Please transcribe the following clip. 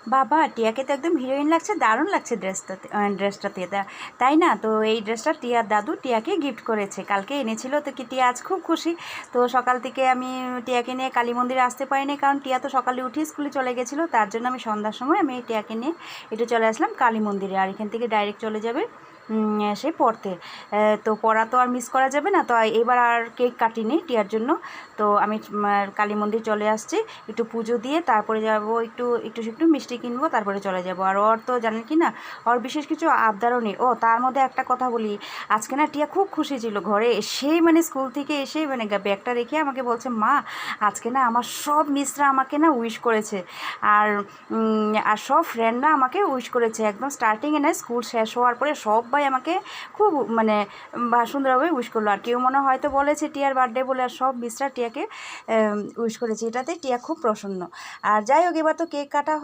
বাবা টিয়াকে তো একদম হিরোইন লাগছে, দারুণ লাগছে ড্রেসটাতে তাই না? তো এই ড্রেসটা টিয়ার দাদু টিয়াকে গিফট করেছে, কালকে এনেছিল। তো কি টিয়া আজ খুব খুশি। তো সকাল থেকে আমি টিয়াকে নিয়ে কালী মন্দিরে আসতে পারিনি, কারণ টিয়া তো সকালে উঠে স্কুলে চলে গেছিলো। তার জন্য আমি সন্ধ্যার সময় আমি টিয়াকে নিয়ে একটু চলে আসলাম কালী মন্দিরে। আর এখান থেকে ডাইরেক্ট চলে যাবে সে পড়তে। তো পড়া তো আর মিস করা যাবে না, তো এবার আর কেক কাটিনি টিয়ার জন্য। তো আমি কালী মন্দির চলে আসছি, একটু পুজো দিয়ে তারপরে যাব, একটু একটু একটু মিষ্টি কিনবো, তারপরে চলে যাব। আর ওর তো জানেন কি না, ওর বিশেষ কিছু আবদারও নেই। ও তার মধ্যে একটা কথা বলি, আজকে না টিয়া খুব খুশি ছিল, ঘরে এসেই মানে স্কুল থেকে এসেই মানে ব্যাগটা রেখে আমাকে বলছে, মা আজকে না আমার সব মিসরা আমাকে না উইশ করেছে, আর আর সব ফ্রেন্ডরা আমাকে উইশ করেছে। একদম স্টার্টিংয়ে না স্কুল শেষ হওয়ার পরে সবাই আমাকে খুব মানে সুন্দরভাবে উইশ করলো। আর কেউ মনে হয়তো বলেছে টিয়ার বার্থডে বলে, আর সব মিসরা টিয়াকে উইশ করেছে। এটাতে টিয়া খুব প্রসন্ন। আর যাই হোক, এবার তো কেক কাটা